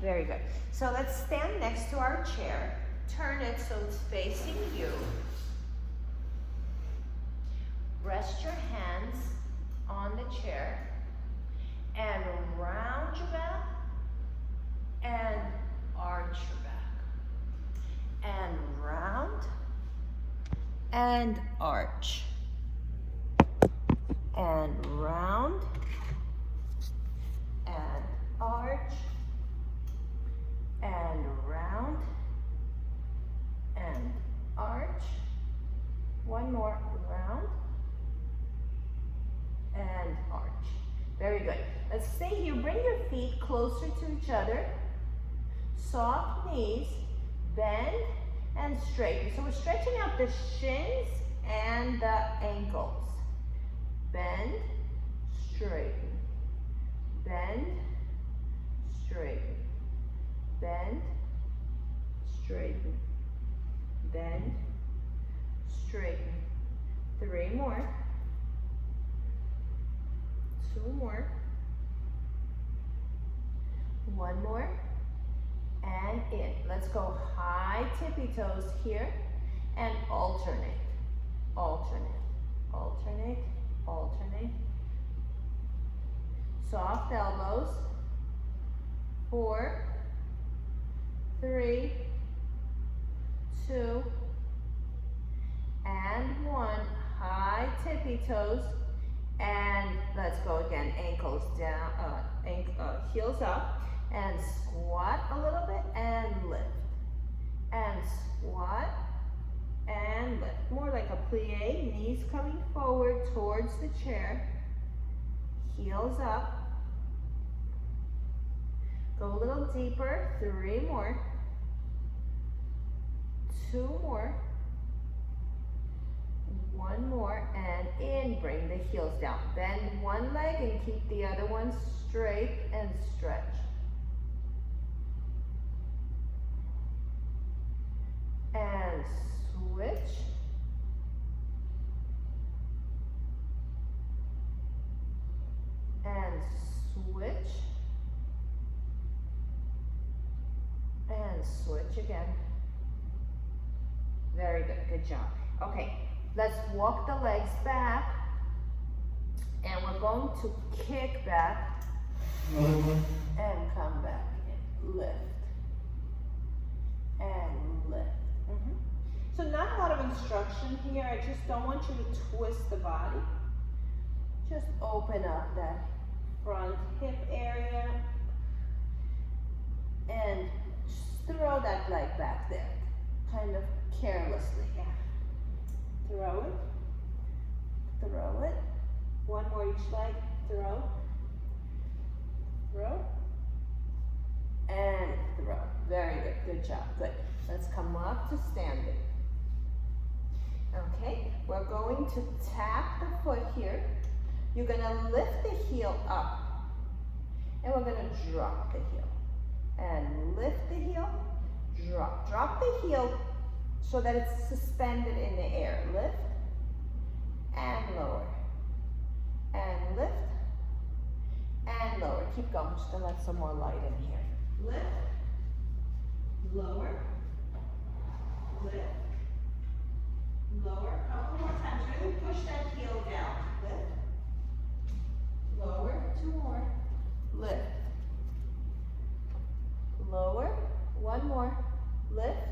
Very good. So let's stand next to our chair. Turn it so it's facing you. Rest your hands on the chair and round your back and arch your back. And round and arch. And round and arch. And round and arch. One more, round and arch. Very good. Let's stay here. Bring your feet closer to each other. Soft knees, bend and straighten. So we're stretching out the shins and the ankles. Bend, straighten. Bend, straighten. Bend, straighten. Bend, straighten. 3 more. 2 more. 1 more. And in. Let's go high tippy toes here and alternate. Alternate. Alternate. Alternate. Soft elbows. 4, 3, 2, and 1. High tippy toes. And let's go again. Ankles down, heels up. And squat a little bit and lift. And squat and lift. More like a plie. Knees coming forward towards the chair. Heels up. Go a little deeper. 3 more. 2 more. 1 more. And in. Bring the heels down. Bend one leg and keep the other one straight and stretch. And switch. And switch. And switch again. Very good. Good job. Okay, let's walk the legs back. And we're going to kick back and come back in. Lift. And lift. So not a lot of instruction here. I just don't want you to twist the body. Just open up that front hip area and just throw that leg back there, kind of carelessly. Yeah. Throw it, throw it. 1 more each leg, throw, throw, and throw. Very good, good job, good. Let's come up to standing. Okay, we're going to tap the foot here. You're gonna lift the heel up, and we're gonna drop the heel. And lift the heel, drop. Drop the heel so that it's suspended in the air. Lift, and lower. And lift, and lower. Keep going, just gonna let some more light in here. Lift, lower, lift, lower. A couple more times. Really push that heel down. Lift, lower. 2 more. Lift, lower. 1 more. Lift,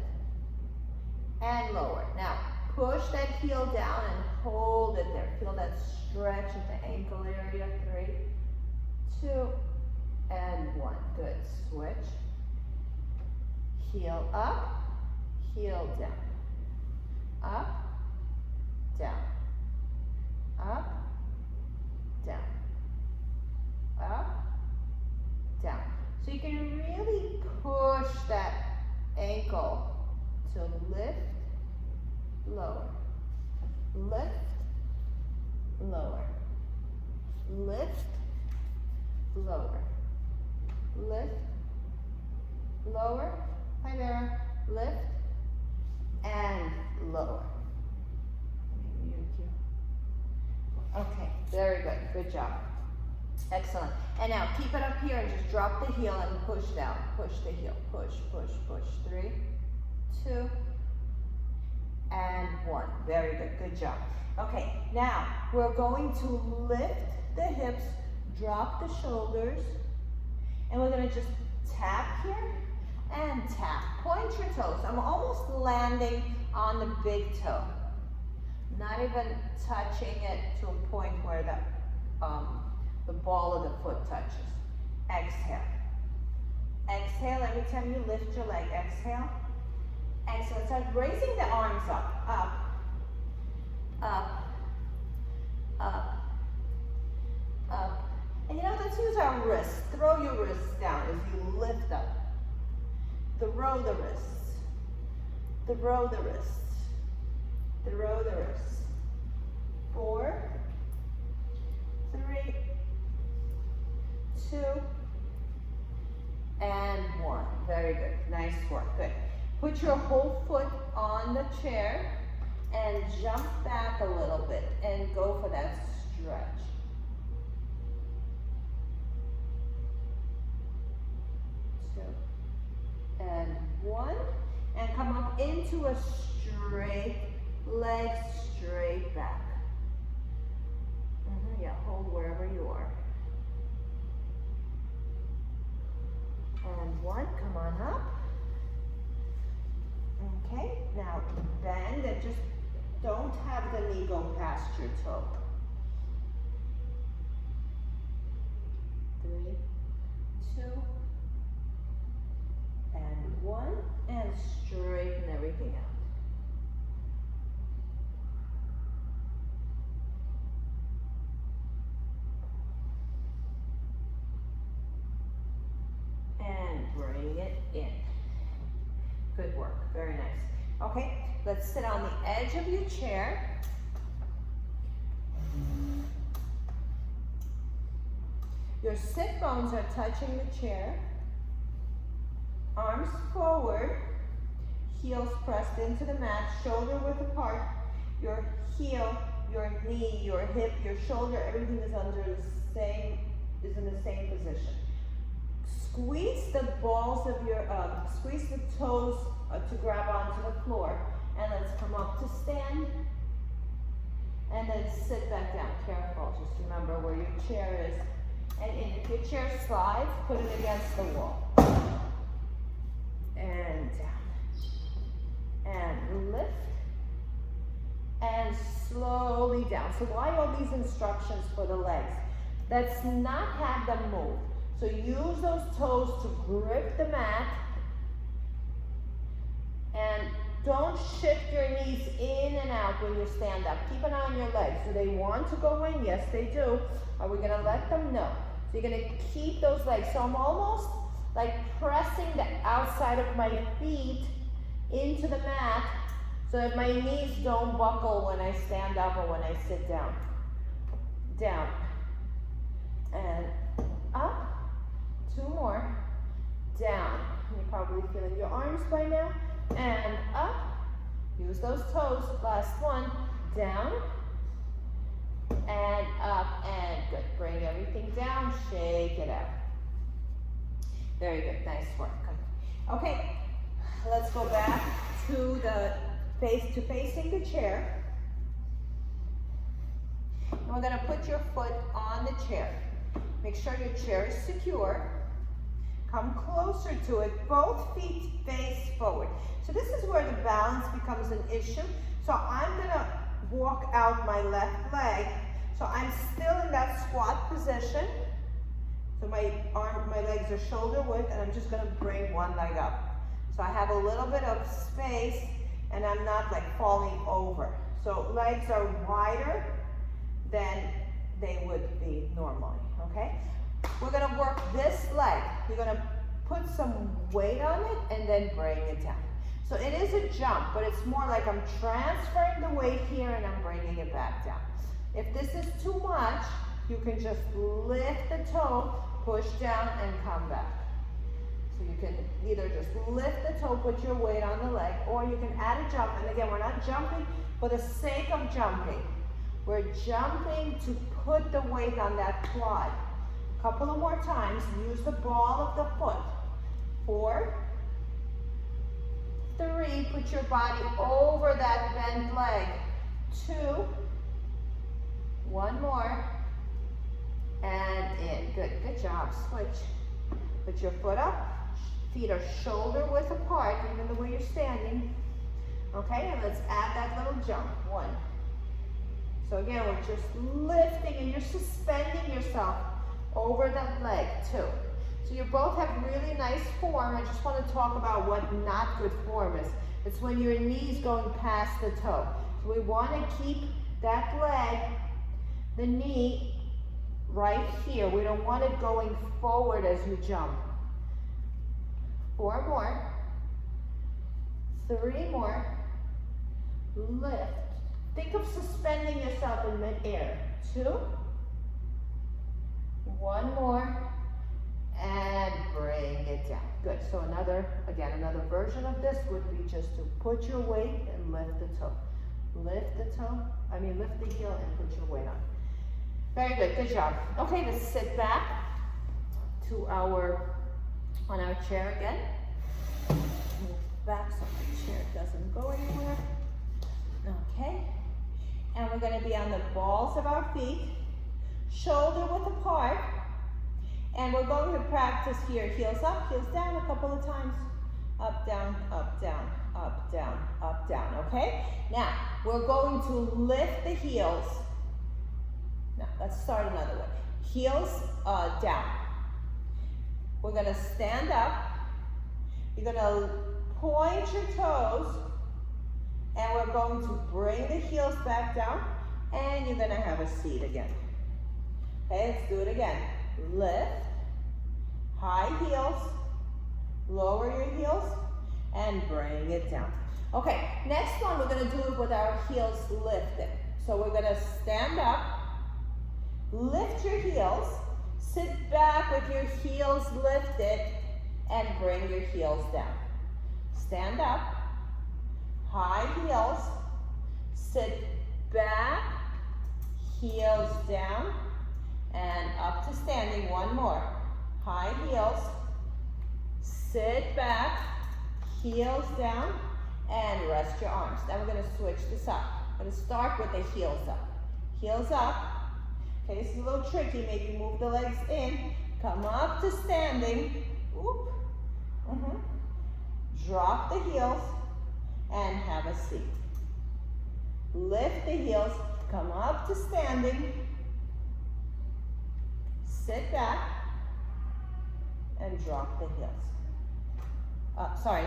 and lower. Now, push that heel down and hold it there. Feel that stretch at the ankle area. 3, 2, and 1. Good. Switch. Heel up, heel down. Up, down. Up, down. Up, down. So you can really push that ankle to lift, lower. Lift, lower. Lift, lower. Lift, lower. Hi there. Lift and lower. Let me mute you. Okay, very good. Good job. Excellent. And now keep it up here and just drop the heel and push down. Push the heel. Push, push, push. 3, 2, and 1. Very good. Good job. Okay, now we're going to lift the hips, drop the shoulders, and we're going to just tap here and tap. Point your toes. I'm almost landing on the big toe. Not even touching it to a point where the ball of the foot touches. Exhale. Exhale every time you lift your leg. Exhale. Excellent. Start raising the arms up. Up. Up. Up. Up. And you know, let's use our wrists. Throw your wrists down as you lift up. Throw the wrists. Throw the wrists. Throw the wrists. 4, 3, 2, and 1. Very good. Nice work. Good. Put your whole foot on the chair and jump back a little bit and go for that stretch. 2, and 1. And come up into a straight leg, straight back. Yeah, hold wherever you are. And 1, come on up. Okay, now bend and just don't have the knee go past your toe. 3, 2, and 1, and straighten everything out. Bring it in. Good work. Very nice. Okay, let's sit on the edge of your chair. Your sit bones are touching the chair. Arms forward. Heels pressed into the mat. Shoulder width apart. Your heel, your knee, your hip, your shoulder, everything is in the same position. Squeeze the balls of your, squeeze the toes to grab onto the floor. And let's come up to stand. And then sit back down. Careful, just remember where your chair is. And if your chair slides, put it against the wall. And down. And lift. And slowly down. So why all these instructions for the legs? Let's not have them move. So use those toes to grip the mat, and don't shift your knees in and out when you stand up. Keep an eye on your legs. Do they want to go in? Yes, they do. Are we gonna let them? No. So you're gonna keep those legs. So I'm almost like pressing the outside of my feet into the mat so that my knees don't buckle when I stand up or when I sit down. Down, and up. 2 more. Down. You're probably feeling your arms by now. And up. Use those toes. Last one. Down. And up. And good. Bring everything down. Shake it out. Very good. Nice work. Good. Okay. Let's go back to the facing the chair. And we're going to put your foot on the chair. Make sure your chair is secure. Come closer to it. Both feet face forward. So this is where the balance becomes an issue. So I'm going to walk out my left leg. So I'm still in that squat position. So my legs are shoulder width, and I'm just going to bring one leg up. So I have a little bit of space, and I'm not like falling over. So legs are wider than they would be normally, okay? We're gonna work this leg. You're gonna put some weight on it and then bring it down. So it is a jump, but it's more like I'm transferring the weight here and I'm bringing it back down. If this is too much, you can just lift the toe, push down, and come back. So you can either just lift the toe, put your weight on the leg, or you can add a jump. And again, we're not jumping for the sake of jumping. We're jumping to put the weight on that quad. Couple of more times. Use the ball of the foot. 4, 3, put your body over that bent leg. 2, 1 more, and in. Good, good job. Switch. Put your foot up. Feet are shoulder width apart, even the way you're standing. Okay, and let's add that little jump. 1. So again, we're just lifting and you're suspending yourself over that leg. 2. So you both have really nice form. I just want to talk about what not good form is. It's when your knee's going past the toe. So we want to keep that leg, the knee, right here. We don't want it going forward as you jump. 4 more. 3 more. Lift. Think of suspending yourself in midair. 2. 1 more. And bring it down. Good. So another version of this would be just to put your weight and lift the toe. Lift the heel and put your weight on. Very good. Good job. Okay, let's sit back to on our chair again. Move back so the chair doesn't go anywhere. Okay. And we're going to be on the balls of our feet, shoulder width apart. And we're going to practice here, heels up, heels down a couple of times. Up, down, up, down, up, down, up, down, okay? Now, we're going to lift the heels. Now, let's start another way. Heels down. We're gonna stand up. You're gonna point your toes, and we're going to bring the heels back down, and you're gonna have a seat again. Okay, let's do it again. Lift, high heels, lower your heels, and bring it down. Okay, next one, we're gonna do it with our heels lifted. So we're gonna stand up, lift your heels, sit back with your heels lifted, and bring your heels down. Stand up, high heels, sit back, heels down, and up to standing. 1 more. High heels, sit back, heels down, and rest your arms. Now we're going to switch this up. I'm going to start with the heels up. Heels up. Okay, this is a little tricky. Maybe move the legs in. Come up to standing. Oop. Drop the heels and have a seat. Lift the heels. Come up to standing. Sit back and drop the heels. Sorry,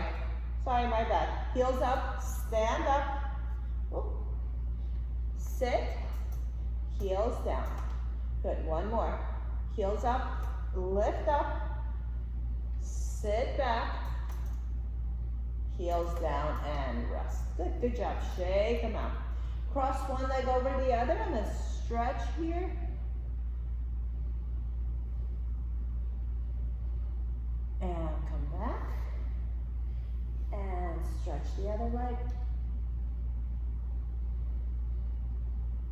my bad. Heels up, stand up. Whoop. Sit, heels down. Good, 1 more. Heels up, lift up, sit back, heels down, and rest. Good, good job. Shake them out. Cross one leg over the other and then stretch here. And come back. And stretch the other leg.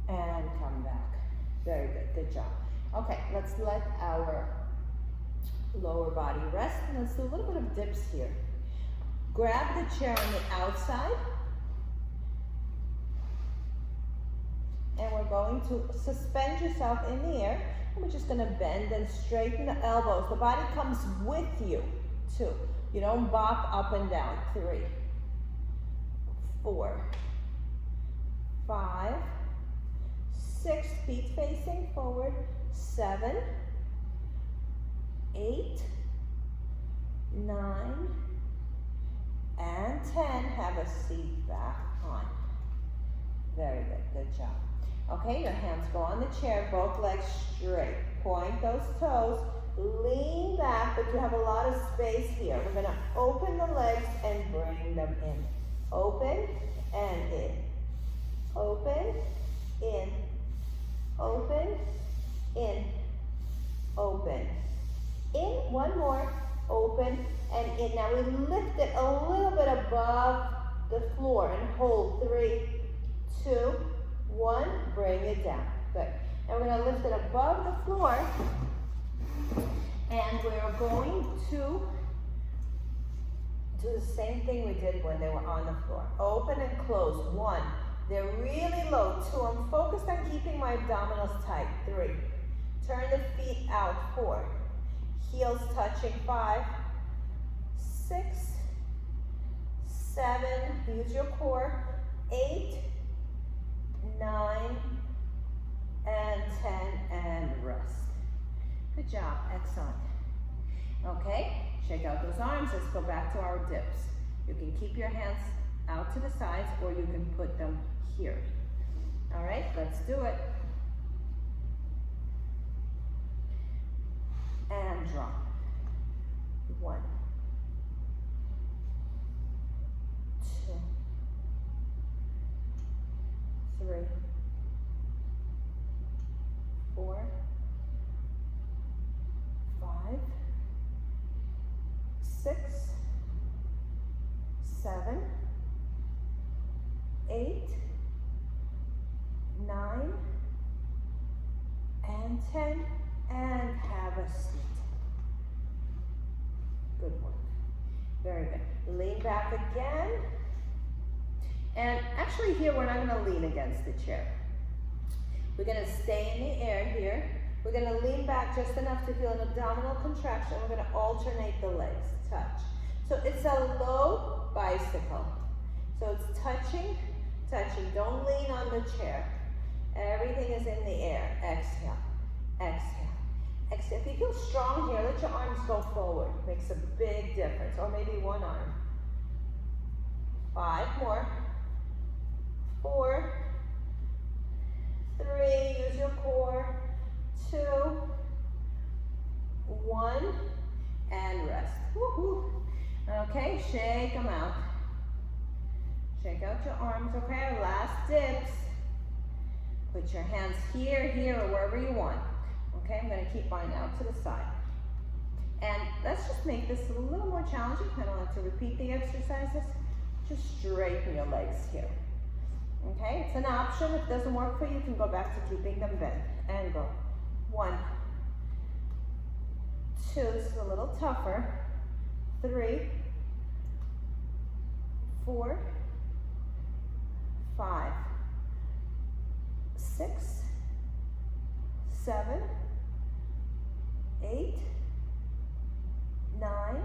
And come back. Very good, good job. Okay, let's let our lower body rest, and let's do a little bit of dips here. Grab the chair on the outside, and we're going to suspend yourself in the air, and we're just gonna bend and straighten the elbows. The body comes with you. 2, you don't bop up and down. 3, 4, 5, 6, feet facing forward. 7, 8, 9, and 10. Have a seat back on. Very good, good job. Okay, your hands go on the chair, both legs straight. Point those toes, lean back, but you have a lot of space here. We're gonna open the legs and bring them in. Open and in. Open, in. Open, in. Open. In, 1 more. Open and in. Now we lift it a little bit above the floor and hold. 3, 2, 1. Bring it down. Good. And we're going to lift it above the floor And we're going to do the same thing we did when they were on the floor. Open and close. 1. They're really low. 2. I'm focused on keeping my abdominals tight. 3. Turn the feet out. 4. Heels touching. 5. 6. 7. Use your core. 8. 9. And 10. And rest. Good job. Excellent. Okay. Shake out those arms. Let's go back to our dips. You can keep your hands out to the sides or you can put them here. All right, let's do it. And drop. 1, 2, 3, 4, 5, 6, 7, 8, 9, and 10, and have a seat. Good work. Very good. Lean back again. And actually here we're not going to lean against the chair. We're going to stay in the air here. We're going to lean back just enough to feel an abdominal contraction. We're going to alternate the legs. Touch. So it's a low bicycle. So it's touching, touching. Don't lean on the chair. Everything is in the air. Exhale, exhale, exhale. If you feel strong here, let your arms go forward. Makes a big difference. Or maybe one arm. 5 more. 4, 3, use your core. 2, 1, and rest. Woohoo. Okay, shake them out. Shake out your arms, okay? Last dips. Put your hands here, here, or wherever you want. Okay, I'm gonna keep mine out to the side. And let's just make this a little more challenging. I don't have to repeat the exercises. Just straighten your legs here. Okay, it's an option. If it doesn't work for you, you can go back to keeping them bent. And go. 1, 2, this is a little tougher. 3, 4, 5, 6, 7, 8, 9,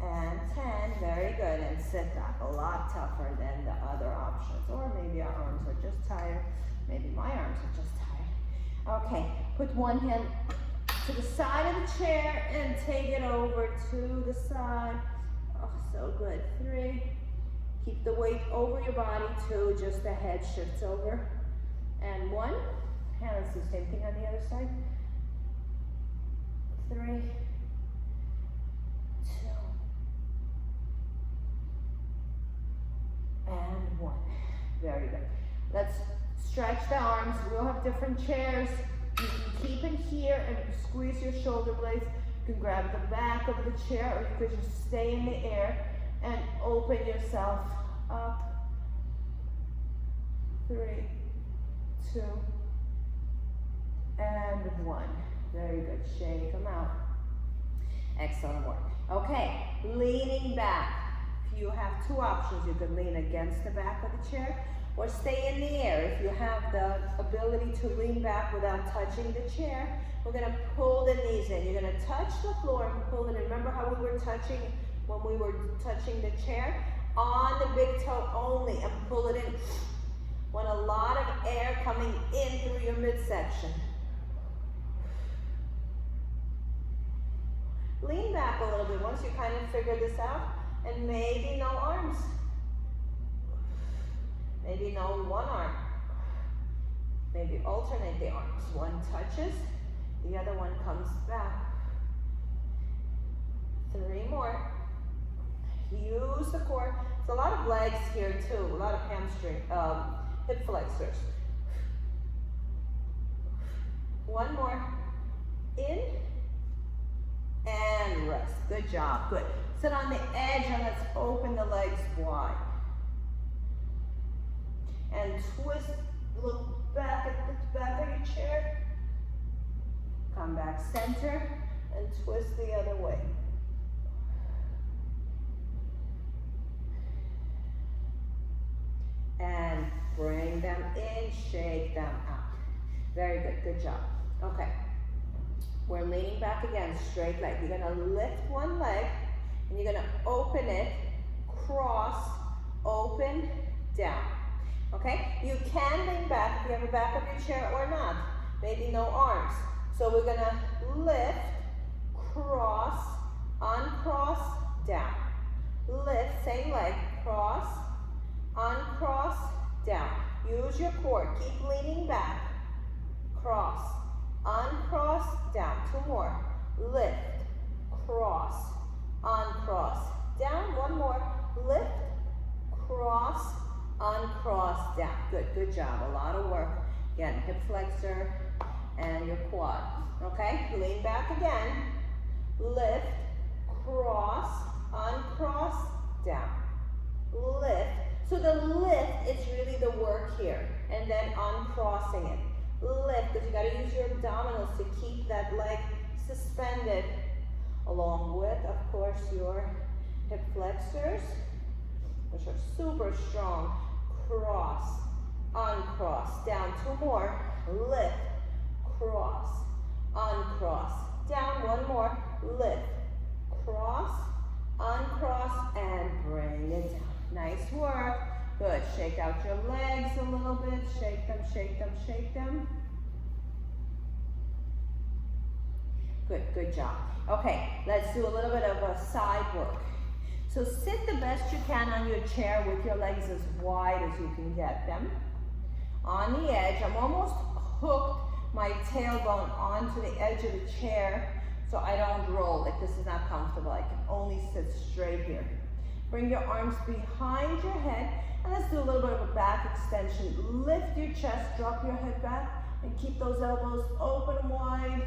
and 10. Very good. And sit back. A lot tougher than the other options. Or maybe our arms are just tired. Maybe my arms are just tired. Okay, put one hand to the side of the chair and take it over to the side. Oh, so good. 3. Keep the weight over your body. 2, just the head shifts over. And 1. And let's do the same thing on the other side. 3, 2. And 1. Very good. Let's stretch the arms. We'll have different chairs. You can keep it here and squeeze your shoulder blades. You can grab the back of the chair or you could just stay in the air and open yourself up. 3, 2, and 1. Very good. Shake them out. Excellent work. Okay, leaning back. You have 2 options. You can lean against the back of the chair or stay in the air. If you have the ability to lean back without touching the chair, we're going to pull the knees in. You're going to touch the floor and pull it in. Remember how we were touching when we were touching the chair? On the big toe only and pull it in. Want a lot of air coming in through your midsection. Lean back a little bit once you kind of figure this out. And maybe no arms. Maybe no one arm. Maybe alternate the arms. One touches, the other one comes back. 3 more. Use the core. It's a lot of legs here too, a lot of hamstring, hip flexors. 1 more. In and rest. Good job. Good. Sit on the edge and let's open the legs wide. And twist, look back at the back of your chair. Come back center and twist the other way. And bring them in, shake them out. Very good, good job. Okay, we're leaning back again, straight leg. You're gonna lift one leg and you're gonna open it, cross, open, down. Okay, you can lean back if you have a back of your chair or not. Maybe no arms. So we're gonna lift, cross, uncross, down. Lift, same leg, cross, uncross, down. Use your core, keep leaning back. Cross, uncross, down. Two more. Lift, cross, uncross, down. One more. Lift, cross, uncross, down. Good, good job. A lot of work. Again, hip flexor and your quad. Okay, lean back again. Lift, cross, uncross, down. Lift. So the lift is really the work here. And then uncrossing it. Lift, because you got to use your abdominals to keep that leg suspended. Along with, of course, your hip flexors, which are super strong. Cross, uncross, down. Two more. Lift, cross, uncross, down. One more. Lift, cross, uncross, and bring it down. Nice work. Good. Shake out your legs a little bit. Shake them, shake them, shake them. Good, good job. Okay, let's do a little bit of a side work. So sit the best you can on your chair with your legs as wide as you can get them. On the edge, I'm almost hooked my tailbone onto the edge of the chair so I don't roll. Like, this is not comfortable. I can only sit straight here. Bring your arms behind your head, and let's do a little bit of a back extension. Lift your chest, drop your head back, and keep those elbows open and wide.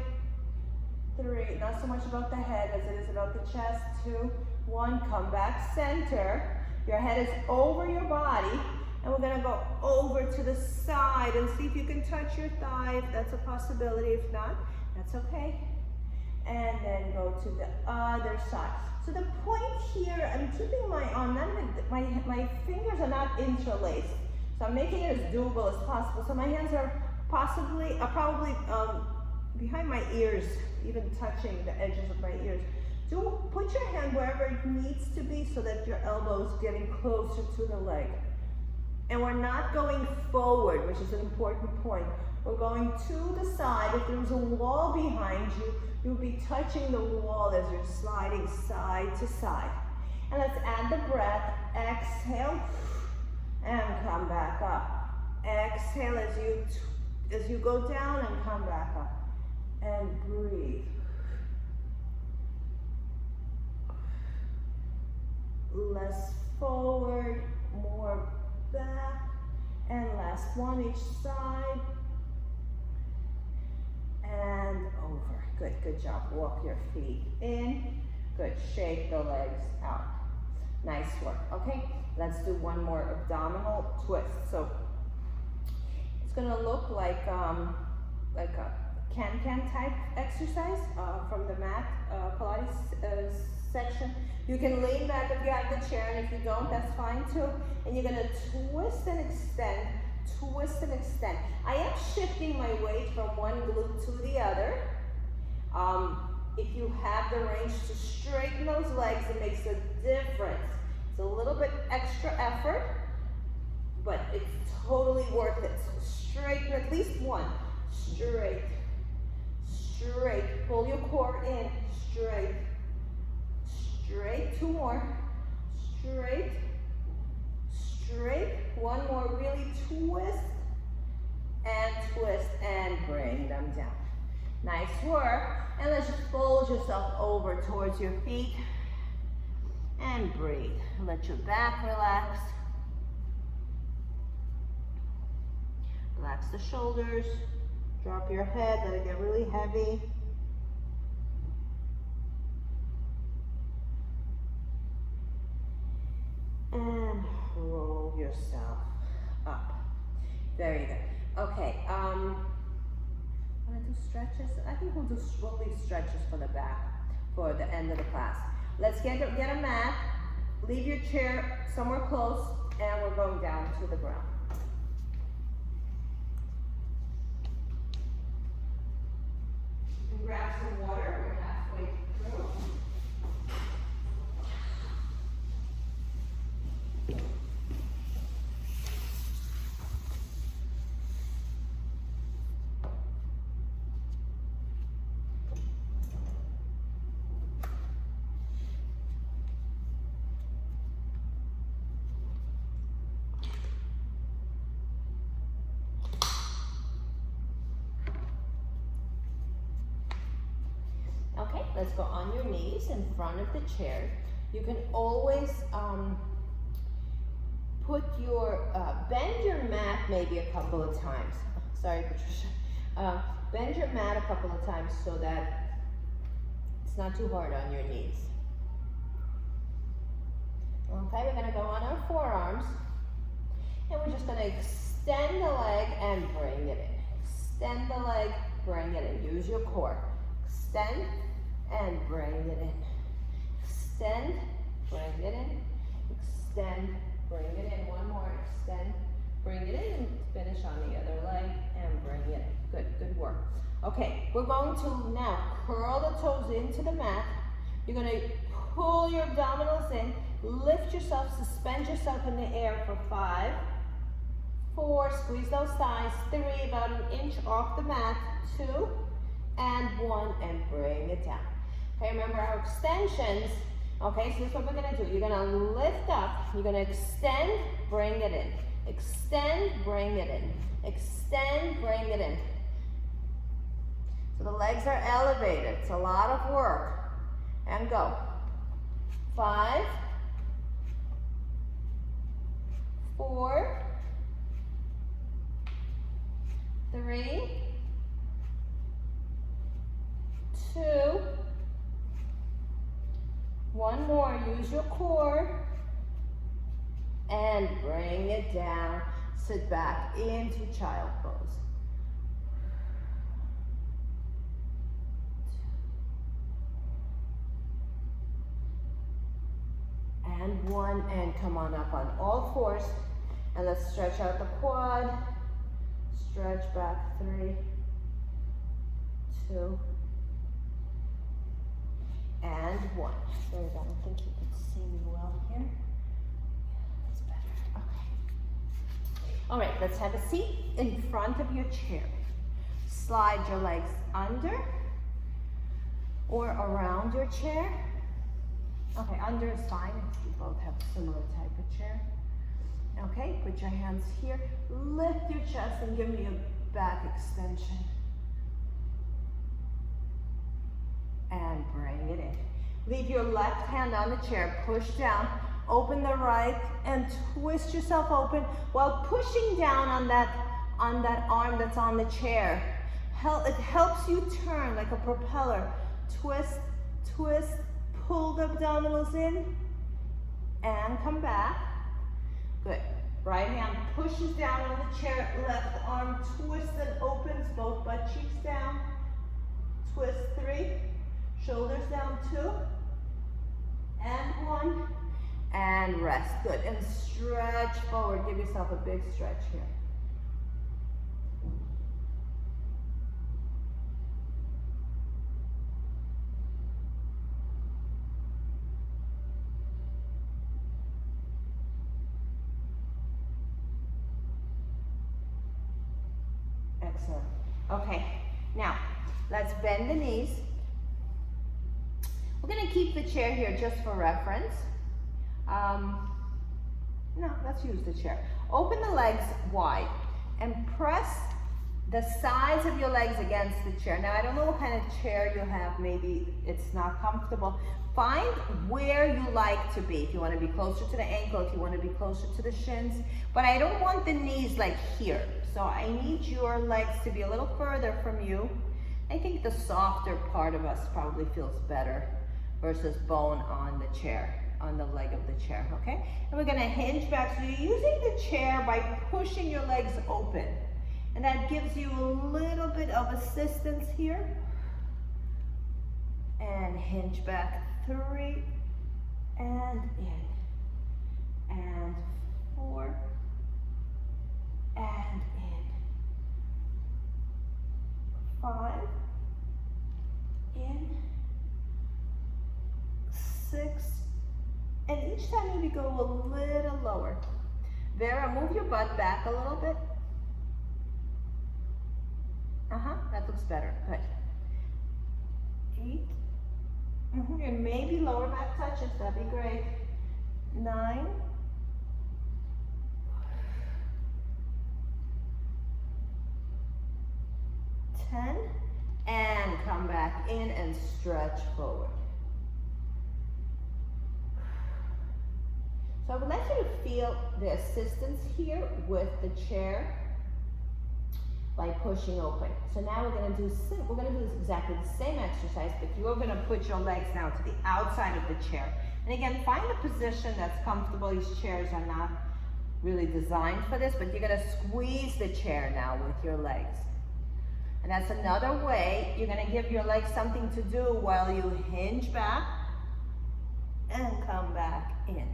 3, not so much about the head as it is about the chest. 2, 1, come back center. Your head is over your body, and we're gonna go over to the side and see if you can touch your thigh, if that's a possibility. If not, that's okay. And then go to the other side. So the point here, I'm keeping my arm, my fingers are not interlaced. So I'm making it as doable as possible. So my hands are probably behind my ears, even touching the edges of my ears. Put your hand wherever it needs to be so that your elbow is getting closer to the leg. And we're not going forward, which is an important point. We're going to the side. If there was a wall behind you, you'll be touching the wall as you're sliding side to side. And let's add the breath. Exhale and come back up. Exhale as you go down and come back up. And breathe. Less forward, more back. And last one each side. And over. Good, good job. Walk your feet in. Good, shake the legs out. Nice work. Okay, let's do one more abdominal twist. So it's gonna look like a can-can type exercise from the mat Pilates section. You can lean back if you have the chair, and if you don't, that's fine too. And you're gonna twist and extend, twist and extend. I am shifting my weight from one glute to the other. If you have the range to straighten those legs, it makes a difference. It's a little bit extra effort, but it's totally worth it. So straighten at least one. Straight, straight. Pull your core in. Straight, straight. 2 more. Straight, straight. 1 more. Really twist and bring them down. Nice work. And let's just fold yourself over towards your feet and breathe. Let your back relax. Relax the shoulders. Drop your head, let it get really heavy. And roll yourself up. Very good. Okay, I want to do stretches? I think we'll leave stretches for the back, for the end of the class. Let's get a mat, leave your chair somewhere close, and we're going down to the ground. You can grab some water, we're halfway through. Okay, let's go on your knees in front of the chair. You can always bend your mat maybe a couple of times. Sorry, Patricia. Bend your mat a couple of times so that it's not too hard on your knees. Okay, we're gonna go on our forearms, and we're just gonna extend the leg and bring it in. Extend the leg, bring it in. Use your core. Extend and bring it in. Extend, bring it in. Extend, bring it in. One more. Extend, bring it in, and finish on the other leg and bring it in. Good, good work. Okay, we're going to now curl the toes into the mat. You're going to pull your abdominals in, lift yourself, suspend yourself in the air for 5, 4, squeeze those thighs, 3, about an inch off the mat, 2, and 1, and bring it down. Okay, remember our extensions. Okay, so this is what we're gonna do. You're gonna lift up, you're gonna extend, bring it in. Extend, bring it in. Extend, bring it in. So the legs are elevated. It's a lot of work. And go. 5, 4, 3, 2, 1 more, use your core, and bring it down. Sit back into child pose. And 1, and come on up on all fours, and let's stretch out the quad, stretch back, 3, 2, and 1. There we go. I don't think you can see me well here. That's better. Okay. All right, let's have a seat in front of your chair. Slide your legs under or around your chair. Okay, under is fine. You both have a similar type of chair. Okay, put your hands here. Lift your chest and give me a back extension. And bring it in. Leave your left hand on the chair, push down, open the right, and twist yourself open while pushing down on that arm that's on the chair. It helps you turn like a propeller. Twist, twist, pull the abdominals in, and come back. Good. Right hand pushes down on the chair, left arm twists and opens, both butt cheeks down. Twist, 3. Shoulders down, 2, and 1, and rest. Good, and stretch forward. Give yourself a big stretch here. Excellent. Okay, now let's bend the knees. We're going to keep the chair here just for reference. No, let's use the chair. Open the legs wide and press the sides of your legs against the chair. Now, I don't know what kind of chair you have. Maybe it's not comfortable. Find where you like to be. If you want to be closer to the ankle, if you want to be closer to the shins. But I don't want the knees like here. So I need your legs to be a little further from you. I think the softer part of us probably feels better versus bone on the chair, on the leg of the chair, okay? And we're gonna hinge back. So you're using the chair by pushing your legs open. And that gives you a little bit of assistance here. And hinge back 3, and in, and 4, and in, 5, in, 6, and each time maybe go a little lower. Vera, move your butt back a little bit. That looks better. Good. 8. And maybe lower back touches. That'd be great. 9. 10. And come back in and stretch forward. So I would like you to feel the assistance here with the chair by pushing open. So now we're going to do exactly the same exercise, but you're going to put your legs now to the outside of the chair. And again, find a position that's comfortable. These chairs are not really designed for this, but you're going to squeeze the chair now with your legs. And that's another way you're going to give your legs something to do while you hinge back and come back in.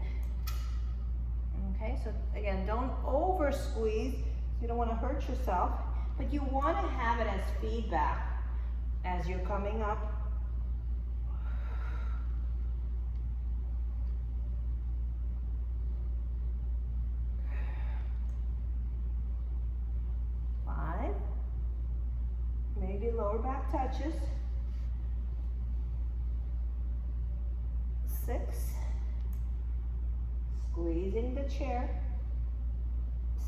Okay, so again, don't over squeeze. You don't want to hurt yourself, but you want to have it as feedback as you're coming up. Maybe lower back touches. 6. Squeezing the chair.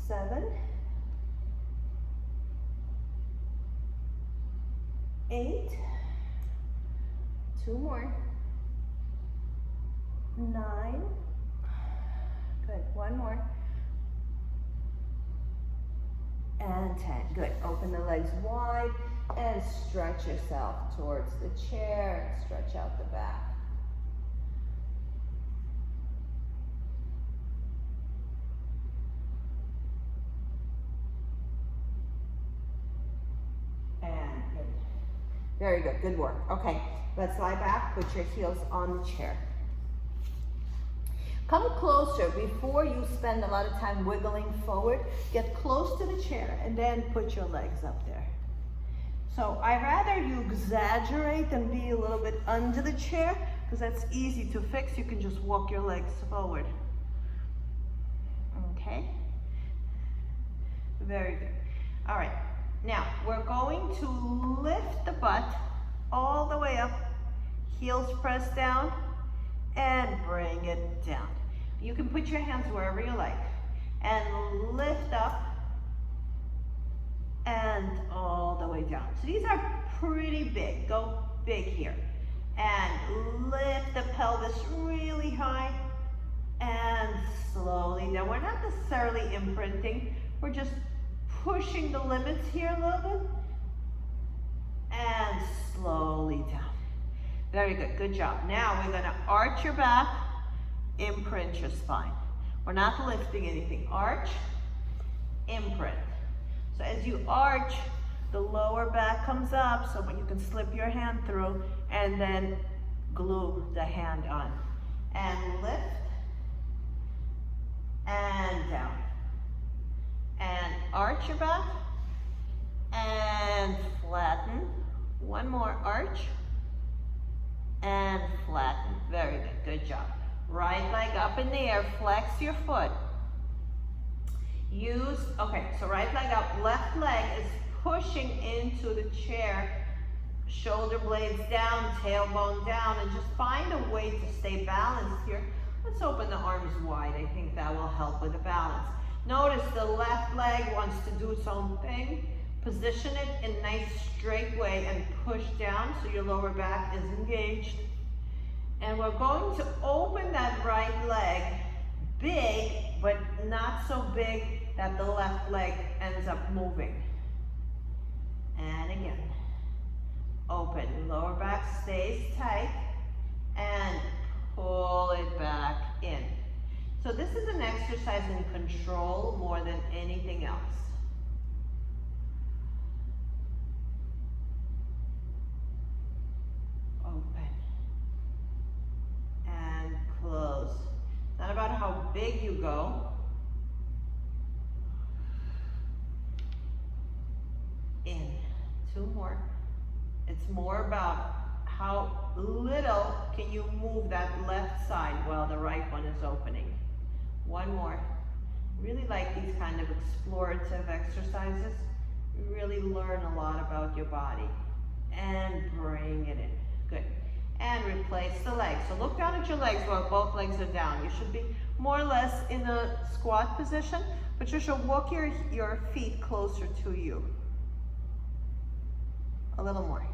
7. 8. 2 more. 9. Good. 1 more. And 10. Good. Open the legs wide and stretch yourself towards the chair and stretch out the back. And good. Very good. Good work. Okay, let's lie back. Put your heels on the chair. Come closer before you spend a lot of time wiggling forward. Get close to the chair and then put your legs up there. So I rather you exaggerate and be a little bit under the chair because that's easy to fix. You can just walk your legs forward. Okay? Very good. All right. Now we're going to lift the butt all the way up, heels pressed down, and bring it down. You can put your hands wherever you like. And lift up and all the way down. So these are pretty big. Go big here. And lift the pelvis really high and slowly down. We're not necessarily imprinting. We're just pushing the limits here a little bit. And slowly down. Very good. Good job. Now we're going to arch your back, imprint your spine. We're not lifting anything. Arch, imprint. So as you arch, the lower back comes up so when you can slip your hand through and then glue the hand on. And lift, and down. And arch your back, and flatten. One more arch, and flatten. Very good. Good job. Right leg up in the air. Flex your foot. Okay, so right leg up. Left leg is pushing into the chair. Shoulder blades down, tailbone down, and just find a way to stay balanced here. Let's open the arms wide. I think that will help with the balance. Notice the left leg wants to do its own thing. Position it in a nice straight way and push down so your lower back is engaged. And we're going to open that right leg big, but not so big that the left leg ends up moving. And again, open. Lower back stays tight and pull it back in. So this is an exercise in control more than anything else. big you go. In. 2 more. It's more about how little can you move that left side while the right one is opening. 1 more. Really like these kind of explorative exercises. You really learn a lot about your body. And bring it in. Good. And replace the legs. So look down at your legs while both legs are down. You should be more or less in a squat position. Patricia, walk your feet closer to you. A little more.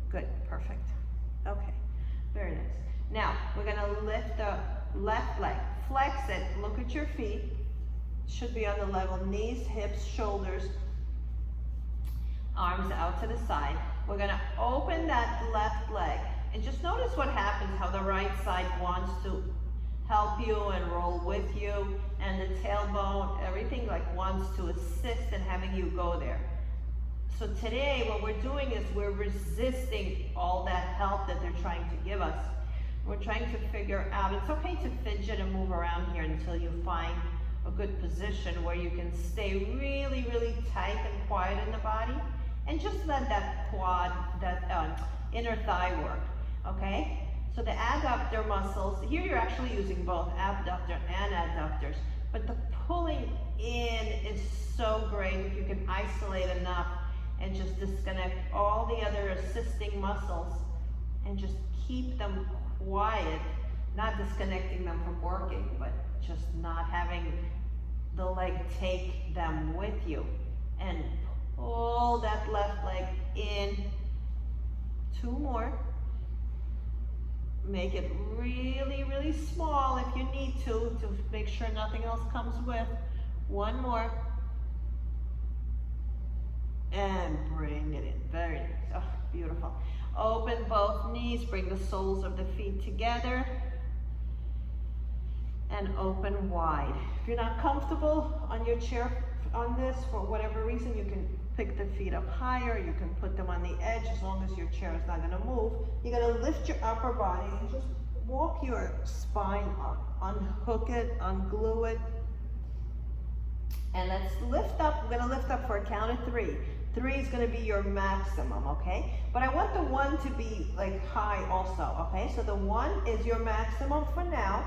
Good, perfect. Okay, very nice. Now, we're gonna lift the left leg. Flex it, look at your feet. Should be on the level, knees, hips, shoulders, arms out to the side. We're gonna open that left leg. And just notice what happens, how the right side wants to help you and roll with you, and the tailbone, everything like wants to assist in having you go there. So today, what we're doing is we're resisting all that help that they're trying to give us. We're trying to figure out, it's okay to fidget and move around here until you find a good position where you can stay really, really tight and quiet in the body, and just let that quad, that inner thigh work, okay? So the adductor muscles, here you're actually using both abductor and adductors, but the pulling in is so great if you can isolate enough and just disconnect all the other assisting muscles and just keep them quiet, not disconnecting them from working, but just not having the leg take them with you. And pull that left leg in. 2 more. Make it really, really small if you need to make sure nothing else comes with. 1 more. And bring it in. Very nice. Oh, beautiful. Open both knees. Bring the soles of the feet together. And open wide. If you're not comfortable on your chair on this, for whatever reason, you can pick the feet up higher. You can put them on the edge as long as your chair is not going to move. You're going to lift your upper body and just walk your spine up. Unhook it, unglue it. And let's lift up. We're going to lift up for a count of 3. 3 is going to be your maximum, okay? But I want the 1 to be like high also, okay? So the 1 is your maximum for now.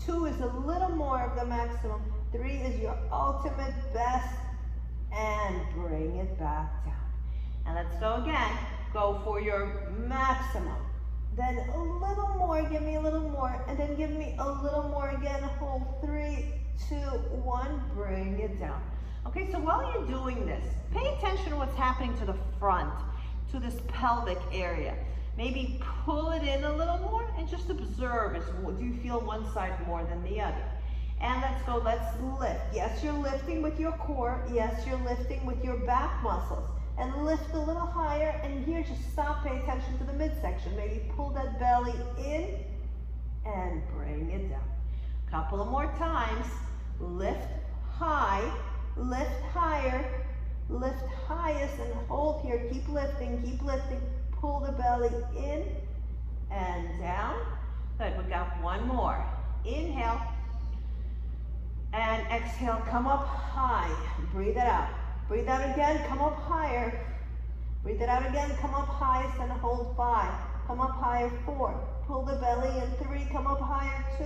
2 is a little more of the maximum. 3 is your ultimate best. And bring it back down. And let's go again. Go for your maximum. Then a little more, give me a little more. And then give me a little more again. Hold 3, 2, 1, bring it down. Okay, so while you're doing this, pay attention to what's happening to the front, to this pelvic area. Maybe pull it in a little more and just observe. Do you feel one side more than the other? And let's go, let's lift. Yes, you're lifting with your core. Yes, you're lifting with your back muscles. And lift a little higher. And here, just stop, pay attention to the midsection. Maybe pull that belly in and bring it down. Couple of more times. Lift high, lift higher, lift highest, and hold here. Keep lifting, keep lifting. Pull the belly in and down. Good, we got 1 more. Inhale. And exhale, come up high. Breathe it out. Breathe out again, come up higher. Breathe it out again, come up highest and hold 5. Come up higher, 4. Pull the belly in, 3. Come up higher, 2.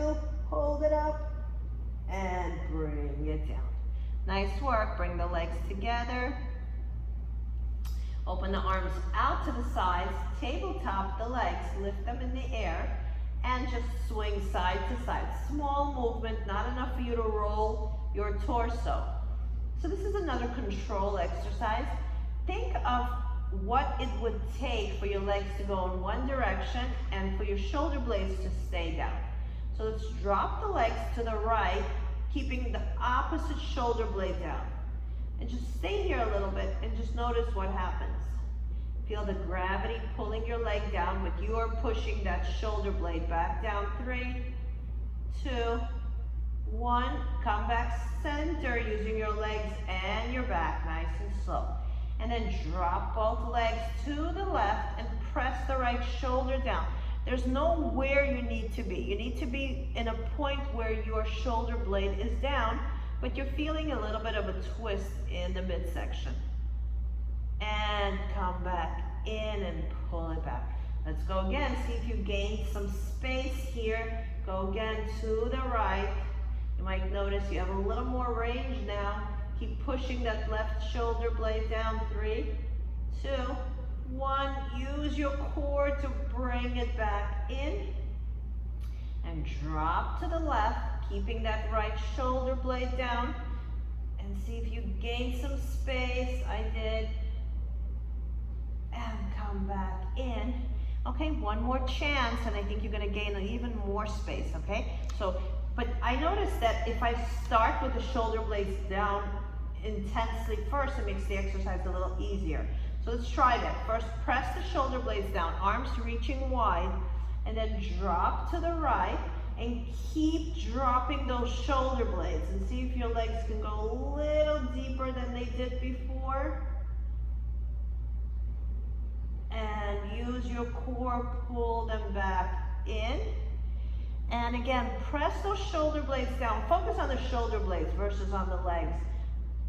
Hold it up. And bring it down. Nice work. Bring the legs together. Open the arms out to the sides. Tabletop the legs. Lift them in the air. And just swing side to side. Small movement, not enough for you to roll your torso. So this is another control exercise. Think of what it would take for your legs to go in one direction and for your shoulder blades to stay down. So let's drop the legs to the right, keeping the opposite shoulder blade down. And just stay here a little bit and just notice what happens. Feel the gravity pulling your leg down, but you are pushing that shoulder blade back down. 3, 2, 1. Come back center using your legs and your back, nice and slow. And then drop both legs to the left and press the right shoulder down. There's nowhere you need to be. You need to be in a point where your shoulder blade is down, but you're feeling a little bit of a twist in the midsection. And come back in and pull it back. Let's go again. See if you gain some space here. Go again to the right. You might notice you have a little more range now. Keep pushing that left shoulder blade down. 3, 2, 1. Use your core to bring it back in. And drop to the left, keeping that right shoulder blade down. And see if you gain some space. I did. And come back in. Okay, one more chance, and I think you're gonna gain even more space, okay? So, but I noticed that if I start with the shoulder blades down intensely first, it makes the exercise a little easier. So let's try that. First, press the shoulder blades down, arms reaching wide, and then drop to the right, and keep dropping those shoulder blades, and see if your legs can go a little deeper than they did before. And use your core, pull them back in. And again, press those shoulder blades down. Focus on the shoulder blades versus on the legs.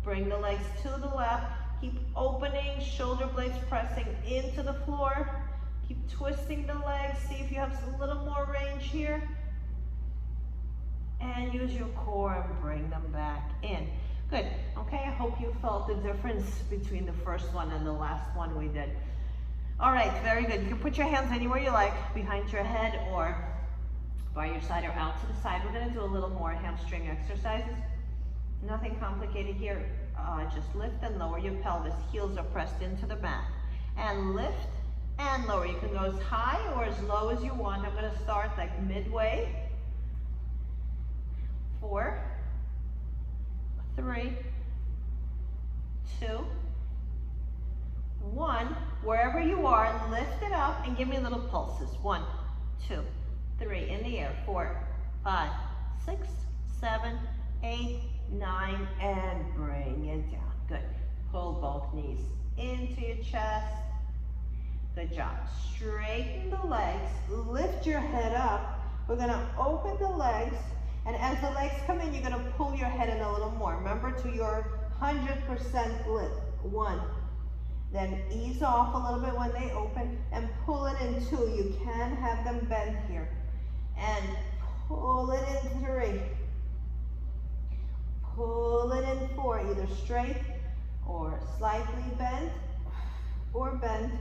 Bring the legs to the left. Keep opening, shoulder blades pressing into the floor. Keep twisting the legs. See if you have a little more range here. And use your core and bring them back in. Good. Okay, I hope you felt the difference between the first one and the last one we did. All right, very good. You can put your hands anywhere you like, behind your head or by your side or out to the side. We're gonna do a little more hamstring exercises. Nothing complicated here. Just lift and lower your pelvis. Heels are pressed into the mat. And lift and lower. You can go as high or as low as you want. I'm gonna start like midway. 4, 3, 2, 1. Wherever you are, lift it up and give me little pulses. 1, 2, 3, in the air. 4, 5, 6, 7, 8, 9, and bring it down. Good. Pull both knees into your chest. Good job. Straighten the legs. Lift your head up. We're gonna open the legs, and as the legs come in, you're gonna pull your head in a little more. Remember, to your 100% lift. 1. Then ease off a little bit when they open and pull it in 2. You can have them bend here. And pull it in 3. Pull it in 4, either straight or slightly bent or bend.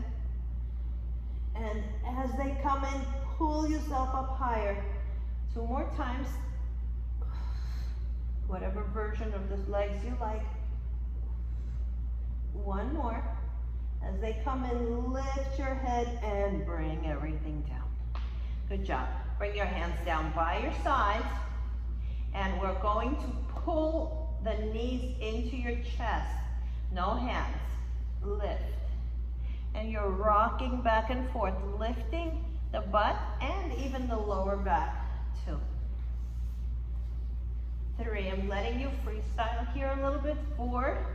And as they come in, pull yourself up higher. 2 more times. Whatever version of the legs you like. 1 more. As they come in, lift your head and bring everything down. Good job. Bring your hands down by your sides. And we're going to pull the knees into your chest. No hands. Lift. And you're rocking back and forth, lifting the butt and even the lower back. 2, 3. I'm letting you freestyle here a little bit. 4.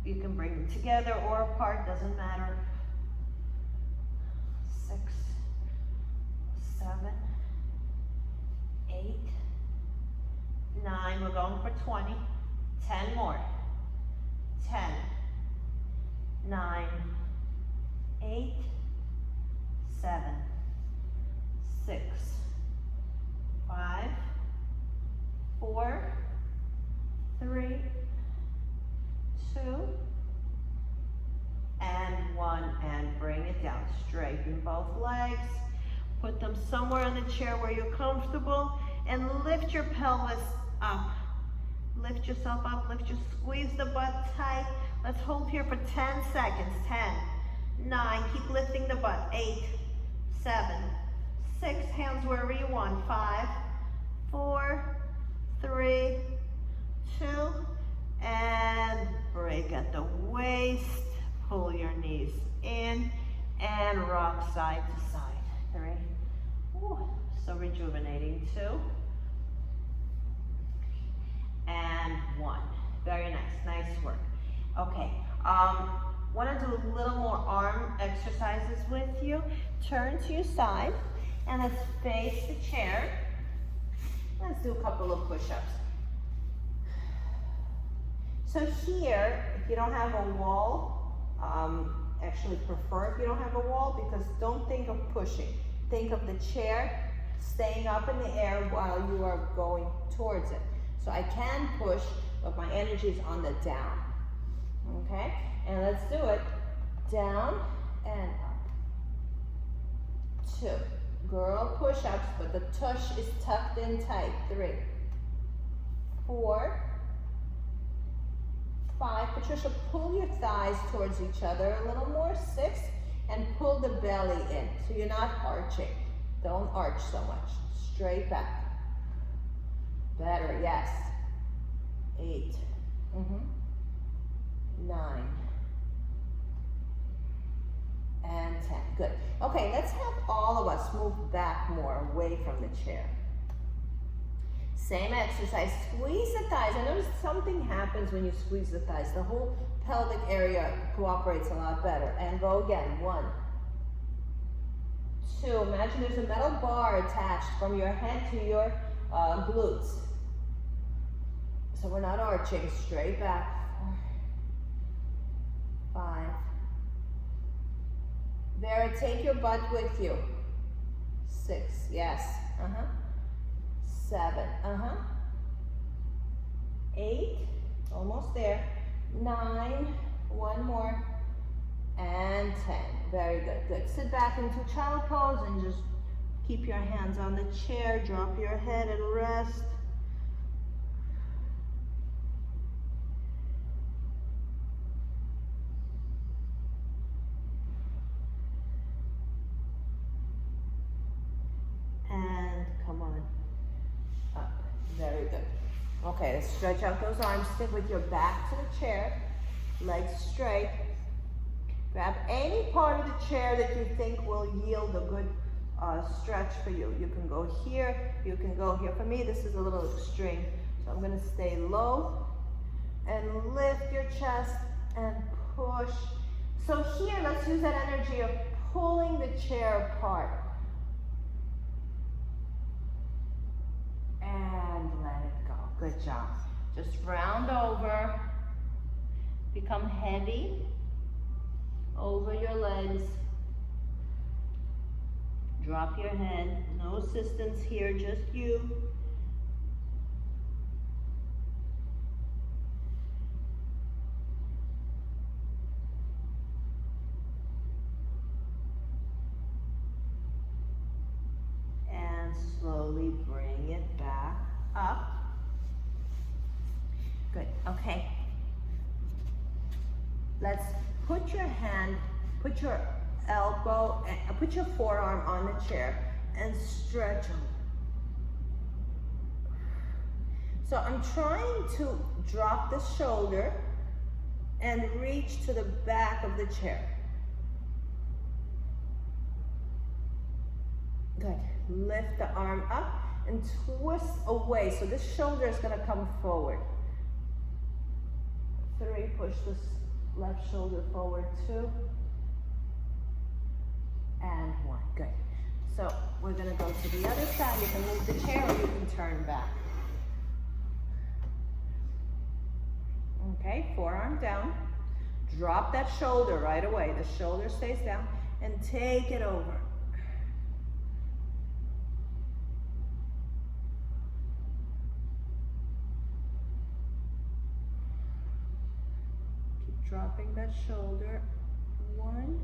You can bring them together or apart, doesn't matter. 6, 7, 8, 9. We're going for 20. 10 more. 10, 9, 8, 7, 6, 5, 4, 3, 2, and 1, and bring it down. Straighten both legs. Put them somewhere on the chair where you're comfortable, and lift your pelvis up. Lift yourself up, squeeze the butt tight. Let's hold here for 10 seconds. 10, 9, keep lifting the butt. 8, 7, 6, hands wherever you want. 5, 4, 3, 2, and break at the waist. Pull your knees in and rock side to side. 3, ooh, so rejuvenating. 2, and 1. Very nice, nice work. Okay, want to do a little more arm exercises with you. Turn to your side And let's face the chair. Let's do a couple of push-ups. So here, if you don't have a wall, actually prefer if you don't have a wall, because don't think of pushing. Think of the chair staying up in the air while you are going towards it. So I can push, but my energy is on the down. Okay? And let's do it. Down and up. 2. Girl push-ups, but the tush is tucked in tight. 3. 4. 5. Patricia, pull your thighs towards each other a little more. 6. And pull the belly in, so you're not arching. Don't arch so much. Straight back. Better, yes. 8. 9. And 10. Good. Okay, let's have all of us move back more away from the chair. Same exercise. Squeeze the thighs. I notice something happens when you squeeze the thighs. The whole pelvic area cooperates a lot better. And go again. 1. 2. Imagine there's a metal bar attached from your head to your glutes. So we're not arching. Straight back. 5. Vera, take your butt with you. 6. Yes. 7. 8. Almost there. 9. 1 more. And 10. Very good. Good. Sit back into child pose and just keep your hands on the chair. Drop your head and rest. And come on up. Very good. Okay, let's stretch out those arms. Stick with your back to the chair. Legs straight. Grab any part of the chair that you think will yield a good stretch for you. You can go here, you can go here. For me, this is a little extreme. So I'm gonna stay low and lift your chest and push. So here, let's use that energy of pulling the chair apart. And let it go. Good job. Just round over. Become heavy over your legs. Drop your head. No assistance here, just you. And slowly bring it back up. Good, okay. Let's put your hand, put your elbow, put your forearm on the chair and stretch them. So I'm trying to drop the shoulder and reach to the back of the chair. Good. Lift the arm up and twist away. So this shoulder is going to come forward. 3, push this left shoulder forward. 2. And 1. Good. So we're going to go to the other side. You can move the chair or you can turn back. Okay, forearm down. Drop that shoulder right away. The shoulder stays down. And take it over. Keep dropping that shoulder. 1.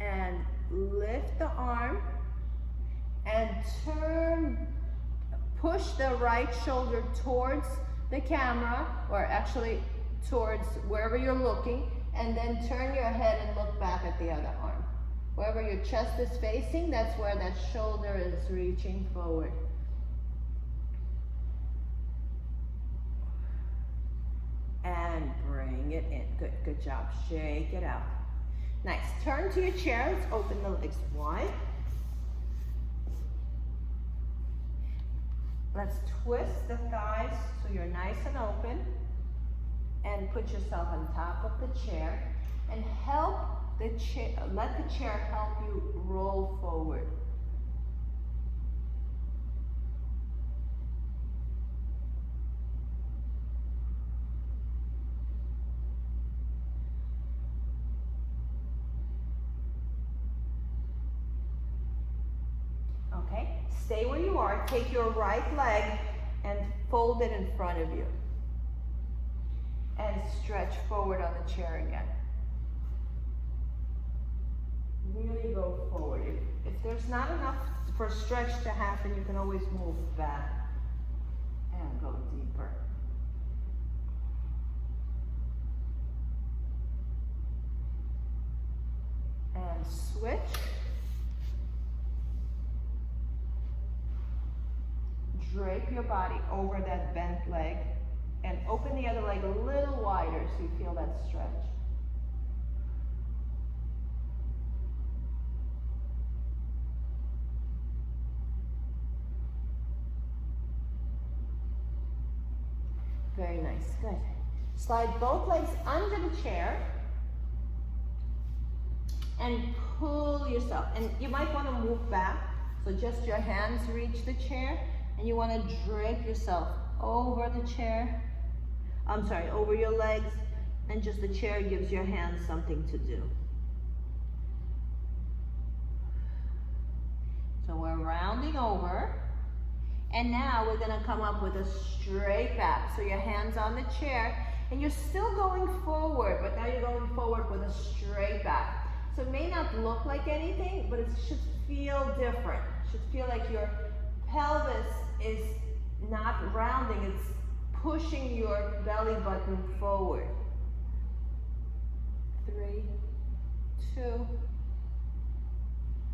And lift the arm. And turn, push the right shoulder towards the camera, or actually towards wherever you're looking, and then turn your head and look back at the other arm. Wherever your chest is facing, that's where that shoulder is reaching forward. And bring it in. Good, good job. Shake it out. Nice. Turn to your chair. Let's open the legs wide. Let's twist the thighs so you're nice and open. And put yourself on top of the chair. And help the chair, let the chair help you roll forward. stay where you are. Take your right leg and fold it in front of you. And stretch forward on the chair again. Really go forward. If there's not enough for stretch to happen, you can always move back and go deeper. And switch. Drape your body over that bent leg and open the other leg a little wider so you feel that stretch. Very nice, good. Slide both legs under the chair and pull yourself. And you might want to move back, so just your hands reach the chair, and you want to drape yourself over the chair. I'm sorry, over your legs, and just the chair gives your hands something to do. So we're rounding over. And now we're gonna come up with a straight back. So your hands on the chair, and you're still going forward, but now you're going forward with a straight back. So it may not look like anything, but it should feel different. It should feel like your pelvis is not rounding, it's pushing your belly button forward. 3, 2,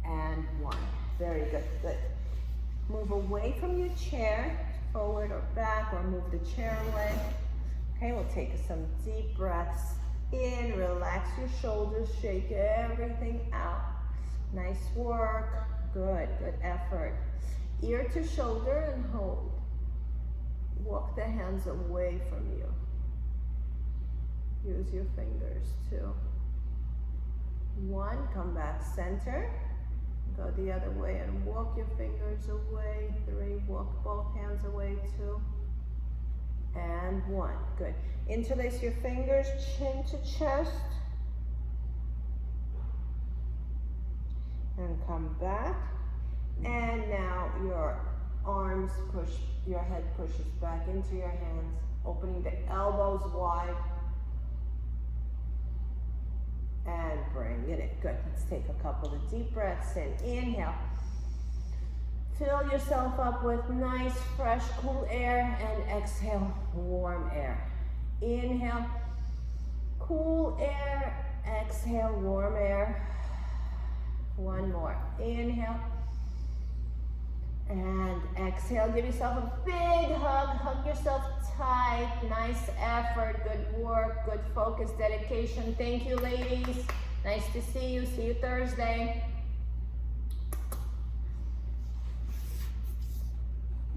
and 1. Very good, good. Move away from your chair, forward or back, or move the chair away. Okay, we'll take some deep breaths in, relax your shoulders, shake everything out. Nice work, good, good effort. Ear to shoulder and hold. Walk the hands away from you. Use your fingers, 2. 1, come back center. Go the other way and walk your fingers away. 3, walk both hands away. 2, and 1. Good. Interlace your fingers, chin to chest. And come back. And now your arms push, your head pushes back into your hands, opening the elbows wide. And bring it in. Good. Let's take a couple of deep breaths in. Inhale. Fill yourself up with nice, fresh, cool air, and exhale, warm air. Inhale, cool air. Exhale, warm air. 1 more. Inhale. And exhale. Give yourself a big hug. Hug yourself tight. Nice effort. Good work. Good focus, dedication. Thank you, ladies. Nice to see you. See you Thursday.